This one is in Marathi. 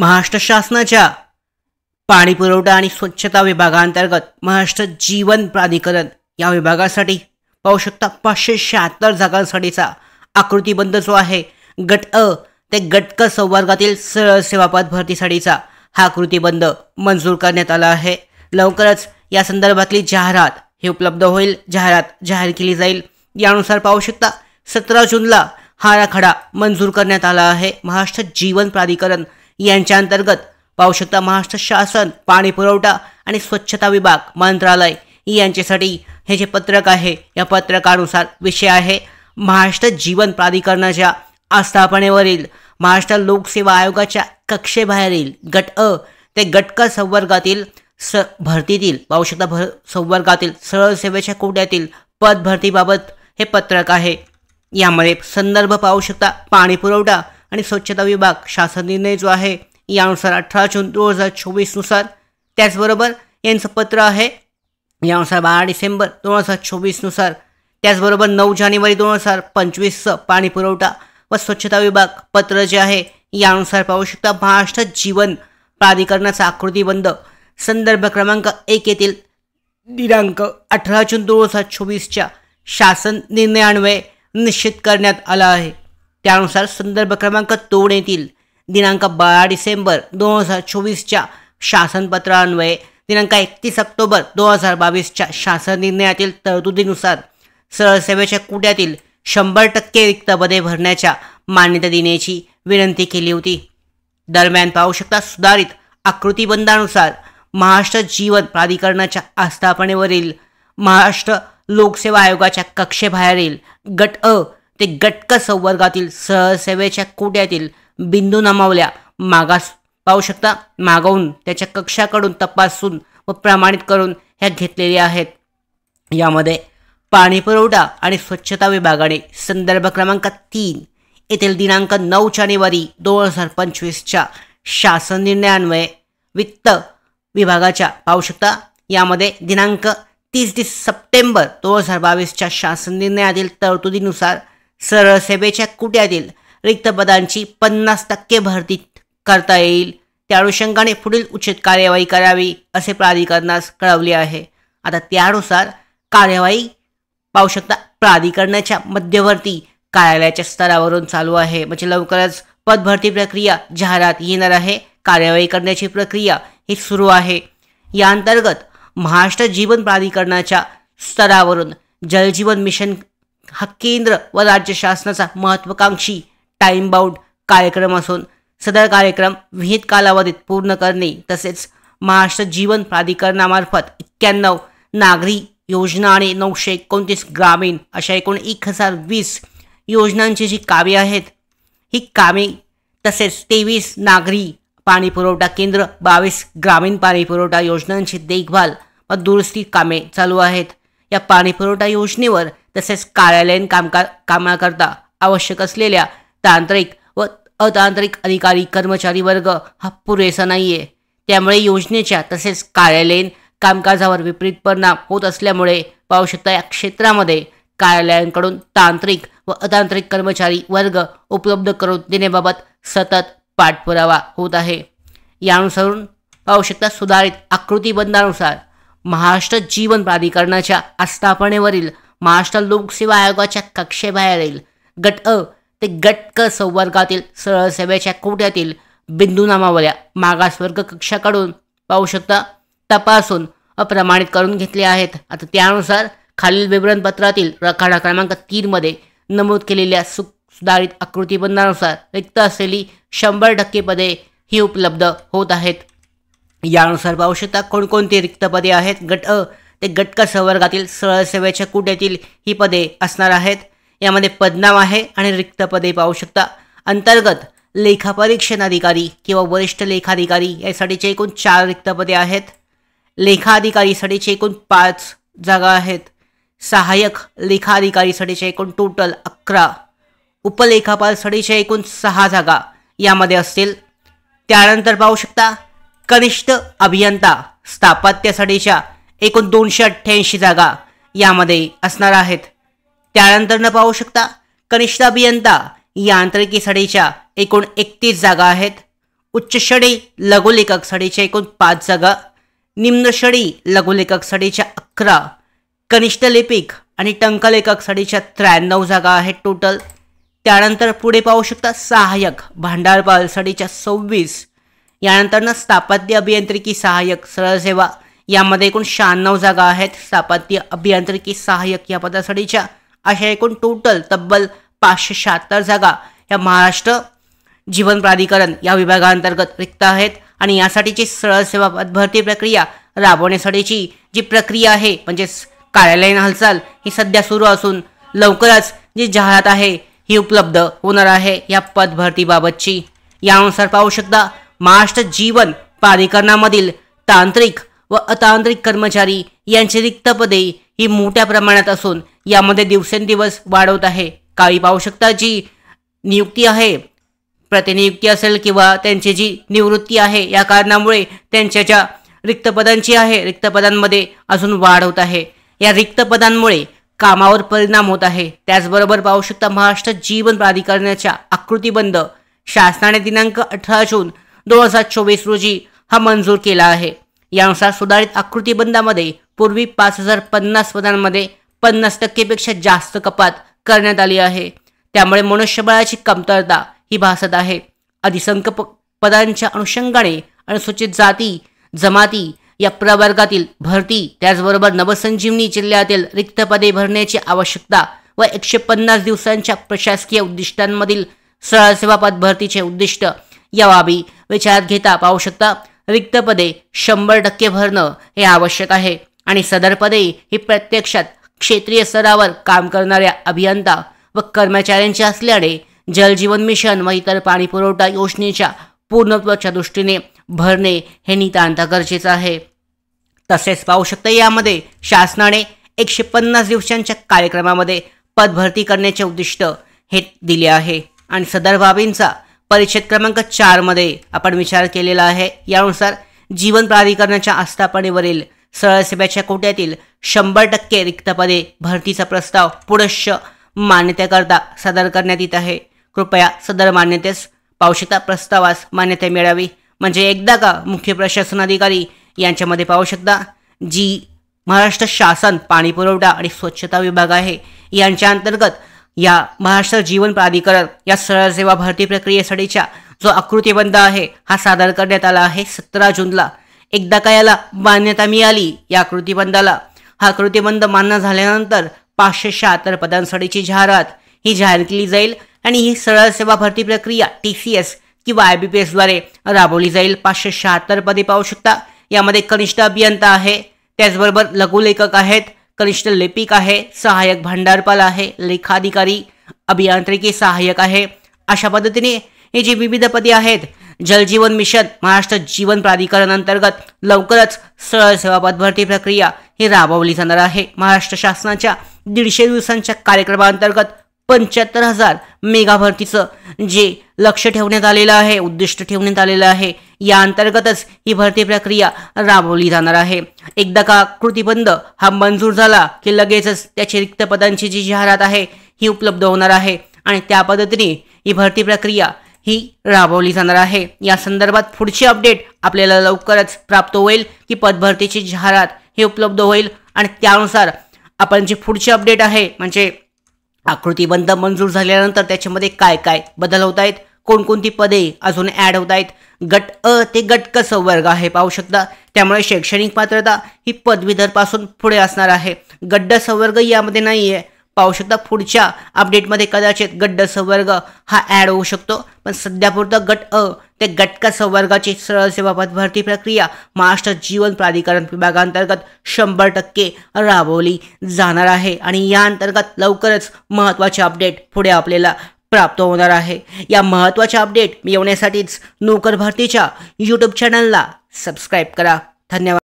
महाराष्ट्र शासनाच्या पाणी पुरवठा आणि स्वच्छता विभागांतर्गत महाराष्ट्र जीवन प्राधिकरण या विभागासाठी पाहू शकता 576 जागांसाठीचा आकृतीबंध जो आहे गट अ ते गट क संवर्गातील सरळ सेवा पद भरतीसाठीचा हा आकृतीबंध मंजूर करण्यात आला आहे। लवकरच या संदर्भातली जाहिरात ही उपलब्ध होईल, जाहिरात जाहीर केली जाईल। यानुसार पाहू शकता 17 जूनला हा आराखडा मंजूर करण्यात आला आहे। महाराष्ट्र जीवन प्राधिकरण यांच्या अंतर्गत पाहू शकता महाराष्ट्र शासन पाणी पुरवठा आणि स्वच्छता विभाग मंत्रालय यांच्यासाठी हे जे पत्रक आहे या पत्रकानुसार विषय आहे महाराष्ट्र जीवन प्राधिकरणाच्या आस्थापनेवरील महाराष्ट्र लोकसेवा आयोगाच्या कक्षेबाहेरील गट अ ते गट क संवर्गातील भरतीतील पाहू शकता संवर्गातील सरळ सेवेच्या कोट्यातील पद भरतीबाबत हे पत्रक आहे। यामध्ये संदर्भ पाहू शकता पाणी पुरवठा आणि स्वच्छता विभाग शासन निर्णय जो आहे यानुसार 18 जून 2024 नुसार, त्याचबरोबर यांचं पत्र आहे यानुसार 12 डिसेंबर 2024 नुसार, त्याचबरोबर 9 जानेवारी 2025 पाणी पुरवठा व स्वच्छता विभाग पत्र जे आहे यानुसार पाहू शकता महाराष्ट्र जीवन प्राधिकरणाचा आकृतीबंध संदर्भ क्रमांक 1 येथील दिनांक 18 जून 2024च्या शासन निर्णयान्वये निश्चित करण्यात आला आहे। त्यानुसार संदर्भ क्रमांक 2 येथील दिनांक 12 डिसेंबर 2024च्या शासन पत्रान्वये दिनांक 31 ऑक्टोबर 2022च्या शासन निर्णयातील तरतुदीनुसार सरळ सेवेच्या कोट्यातील 100% रिक्त पदे भरण्याच्या मान्यता देण्याची विनंती केली होती। दरम्यान पाहू शकता सुधारित आकृतीबंधानुसार महाराष्ट्र जीवन प्राधिकरणाच्या आस्थापनेवरील महाराष्ट्र लोकसेवा आयोगाच्या कक्षेबाहेरील गट अ ते गट क संवर्गातील सरळ सेवेच्या कोट्यातील बिंदू नामावल्या मागास पाहू शकता मागवून त्याच्या कक्षाकडून तपासून व प्रमाणित करून ह्या घेतलेल्या आहेत। यामध्ये पाणी पुरवठा आणि स्वच्छता विभागाने संदर्भ क्रमांक 3 येथील दिनांक 9 जानेवारी 2025च्या शासन निर्णयान्वये वित्त विभागाच्या पाहू शकता यामध्ये दिनांक 30 सप्टेंबर 2022च्या शासन निर्णयातील तरतुदीनुसार सरळ सेवेच्या कोट्यातील रिक्त पदांची 50% भरती करता येईल। त्या अनुषंगाने पुढील उचित कार्यवाही करावी असे प्राधिकरणास कळवले आहे। आता त्यानुसार कार्यवाही पाहू शकता प्राधिकरणाच्या मध्यवर्ती कार्यालयाच्या स्तरावरून चालू आहे, म्हणजे लवकरच पदभरती प्रक्रिया जाहिरात येणार आहे, कार्यवाही करण्याची प्रक्रिया ही सुरू आहे। या अंतर्गत महाराष्ट्र जीवन प्राधिकरणाच्या स्तरावरून जलजीवन मिशन हा केंद्र व राज्य शासनाचा महत्त्वाकांक्षी टाइम बाउंड कार्यक्रम असून सदर कार्यक्रम विहित कालावधीत पूर्ण करणे तसेच महाराष्ट्र जीवन प्राधिकरणामार्फत 91 नागरी योजना आणि 929 ग्रामीण अशा एकूण 1020 योजनांची जी कामे आहेत ही कामे तसेच 23 नागरी पाणी पुरवठा केंद्र 22 ग्रामीण पाणी पुरवठा योजनांची देखभाल व दुरुस्ती कामे चालू आहेत। या पाणी पुरवठा योजनेवर तसेच कार्यालयीन कामाकरता आवश्यक असलेल्या तांत्रिक व अतांत्रिक अधिकारी कर्मचारी वर्ग हा पुरेसा नाहीये, त्यामुळे योजनेच्या तसेच कार्यालयीन कामकाजावर विपरीत परिणाम होत असल्यामुळे पाहू शकता या क्षेत्रामध्ये कार्यालयांकडून तांत्रिक व अतांत्रिक कर्मचारी वर्ग उपलब्ध करून देण्याबाबत सतत पाठपुरावा होत आहे। यानुसार पाहू शकता सुधारित आकृतीबंधानुसार महाराष्ट्र जीवन प्राधिकरणाच्या आस्थापनेवरील महाराष्ट्र लोकसेवा आयोगाच्या कक्षेबाहेरील गट अ ते गट क संवर्गातील सरळ सेवेच्या कोट्यातील बिंदू नामावल्या मागासवर्ग कक्षाकडून पाहू शकता तपासून अप्रमाणित करून घेतले आहेत। आता त्यानुसार खालील विवरणपत्रातील आराखडा क्रमांक 3 मध्ये नमूद केलेल्या सुधारित आकृतीबंधानुसार रिक्त असलेली 100% पदे ही उपलब्ध होत आहेत। यानुसार पाहू शकता कोणकोणती रिक्त पदे आहेत। गट अ ते गट क संवर्गातील सरळ सेवेच्या कोट्यातील ही पदे असणार आहेत। यामध्ये पदनाव आहे आणि रिक्त पदे पाहू शकता। अंतर्गत लेखापरीक्षण अधिकारी किंवा वरिष्ठ लेखाधिकारी यासाठीचे एकूण 4 रिक्त पदे आहेत। लेखा अधिकारीसाठीचे एकूण 5 जागा आहेत। सहाय्यक लेखा अधिकारीसाठीचे एकूण टोटल 11, उपलेखापालसाठीचे एकूण 6 जागा यामध्ये असतील। त्यानंतर पाहू शकता कनिष्ठ अभियंता स्थापत्यासाठीच्या एकूण 288 जागा यामध्ये असणार आहेत। त्यानंतर पाहू शकता कनिष्ठ अभियंता यांत्रिकीसाठीच्या एकूण 31 जागा आहेत। उच्च श्रेणी लघुलेखकसाठीच्या एकूण 5 जागा, निम्न श्रेणी लघुलेखकसाठीच्या 11, कनिष्ठ लिपिक आणि टंकलेखकसाठीच्या 93 जागा आहेत टोटल। त्यानंतर पुढे पाहू शकता सहाय्यक भांडारपालसाठीच्या 26, यानंतर स्थापत्य अभियांत्रिकी सहाय्यक सरळ सेवा यामध्ये एकूण 96 जागा आहेत स्थापत्य अभियांत्रिकी सहाय्यक या पदासाठीच्या। अशा एकूण टोटल तब्बल 576 जागा या महाराष्ट्र जीवन प्राधिकरण या विभागांतर्गत रिक्त आहेत आणि यासाठीची सरळ सेवा भरती प्रक्रिया राबवण्यासाठीची जी प्रक्रिया आहे म्हणजे कार्यालयीन हालचाल ही सध्या सुरू असून लवकरच जी जाहिरात आहे ही उपलब्ध होणार आहे या पद भरतीबाबतची। यानुसार पाहू शकता महाराष्ट्र जीवन प्राधिकरणामधील तांत्रिक व अतांत्रिक कर्मचारी यांची रिक्त पदे ही मोठ्या प्रमाणात असून यामध्ये दिवसेंदिवस वाढवत आहे। काही पाहू शकता जी नियुक्ती आहे प्रतिनियुक्ती असेल किंवा त्यांची जी निवृत्ती आहे या कारणामुळे त्यांच्या ज्या रिक्त पदांची आहे रिक्त पदांमध्ये अजून वाढ होत आहे। या रिक्त पदांमुळे कामावर परिणाम होत आहे। त्याचबरोबर पाहू शकता महाराष्ट्र जीवन प्राधिकरणाच्या आकृतीबंध शासनाने दिनांक 18 जून 2024 रोजी हा मंजूर केला आहे। यानुसार सुधारित आकृतीबंधामध्ये पूर्वी 5050 पदांमध्ये 50% पेक्षा जास्त कपात करण्यात आली आहे। त्यामुळे मनुष्यबळाची कमतरता ही भासत आहे। अधिसंख्य पदांच्या अनुषंगाने अनुसूचित जाती जमाती या प्रवर्गातील भरती त्याचबरोबर नवसंजीवनी जिल्ह्यातील रिक्त पदे भरण्याची आवश्यकता व 150 दिवसांच्या प्रशासकीय उद्दिष्टांमधील सरळ सेवा पद भरतीचे उद्दिष्ट या बाबी विचारात घेता पाहू शकता रिक्त पदे 100% भरणं हे आवश्यक आहे आणि सदर पदे ही प्रत्यक्षात क्षेत्रीय स्तरावर काम करणाऱ्या अभियंता व कर्मचाऱ्यांचे असल्याने जल जीवन मिशन व इतर पाणी पुरवठा योजनेच्या पूर्णत्वाच्या दृष्टीने भरणे हे नितांत गरजेचं आहे। तसेच पाहू शकता यामध्ये शासनाने 150 दिवसांच्या कार्यक्रमामध्ये पद भरती करण्याचे उद्दिष्ट हे दिले आहे आणि सदर बाबींचा परिच्छेद क्रमांक 4 मध्ये आपण विचार केलेला आहे। यानुसार जीवन प्राधिकरणाच्या आस्थापनेवरील सरळ सेवेच्या कोट्यातील 100% रिक्त पदे भरतीचा प्रस्ताव पुढच्या मान्यतेकरता सादर करण्यात येत आहे। कृपया सदर मान्यतेस पाहू शकता प्रस्तावास मान्यता मिळावी म्हणजे एकदा का मुख्य प्रशासन अधिकारी यांच्यामध्ये पाहू शकता जी महाराष्ट्र शासन पाणी पुरवठा आणि स्वच्छता विभाग आहे यांच्या अंतर्गत या महाराष्ट्र जीवन प्राधिकरण या सरळ सेवा भरती प्रक्रियेसाठीचा जो आकृतीबंध आहे हा सादर करण्यात आला आहे 17 जूनला। एकदा का याला मान्यता मिळाली या आकृतीबंधाला हा आकृतीबंध मान्य झाल्यानंतर 576 पदांसाठीची जाहिरात ही जाहीर केली जाईल आणि ही सरळ सेवा भरती प्रक्रिया TCS किंवा IBPS द्वारे राबवली जाईल। 576 पदे पाहू शकता यामध्ये कनिष्ठ अभियंता आहे त्याचबरोबर लघुलेखक आहेत कनिष्ठ लिपिक आहे सहाय्यक भांडारपाल आहे लेखाधिकारी अभियांत्रिकी सहाय्यक आहे। अशा पद्धतीने हे जी विविध पदे आहेत जल जीवन मिशन महाराष्ट्र जीवन प्राधिकरण अंतर्गत लवकरच सरळ सेवा पद भरती प्रक्रिया ही राबवली जाणार आहे। महाराष्ट्र शासनाच्या 150 दिवसांच्या कार्यक्रमांतर्गत 75,000 मेगा भरतीचं जे लक्ष ठेवण्यात आलेलं आहे उद्दिष्ट ठेवण्यात आलेलं आहे या अंतर्गतच ही भरती प्रक्रिया राबवली जाणार आहे। एकदा का कृतीबंध हा मंजूर झाला की लगेचच त्याची रिक्त पदांची जी जाहिरात आहे ही उपलब्ध होणार आहे आणि त्या पद्धतीने ही भरती प्रक्रिया ही राबवली जाणार आहे। या संदर्भात पुढची अपडेट आपल्याला लवकरच प्राप्त होईल की पद भरतीची जाहिरात ही उपलब्ध होईल आणि त्यानुसार आपण जी पुढची अपडेट आहे म्हणजे आकृतीबंध मंजूर झाल्यानंतर त्याच्यामध्ये काय काय बदल होत आहेत कोणकोणती पदे अजून ॲड होत आहेत गट अ ते गट क संवर्ग आहे पाहू शकता त्यामुळे शैक्षणिक पात्रता ही पदवीधर पासून पुढे असणार आहे। गट संवर्ग यामध्ये नाही आहे पाहू शकता पुढच्या अपडेटमध्ये कदाचित गट संवर्ग हा ॲड होऊ शकतो पण सध्यापुरतं गट अ ते गट क संवर्गाची सरळ सेवा पद भरती प्रक्रिया महाराष्ट्र जीवन प्राधिकरण विभागांतर्गत 100% राबवली जाणार आहे आणि या अंतर्गत लवकरच महत्त्वाचे अपडेट पुढे आपल्याला प्राप्त होणार आहे। या महत्त्वाच्या अपडेट मिळवण्यासाठीच नोकर भरतीच्या YouTube चॅनलला सबस्क्राइब करा। धन्यवाद।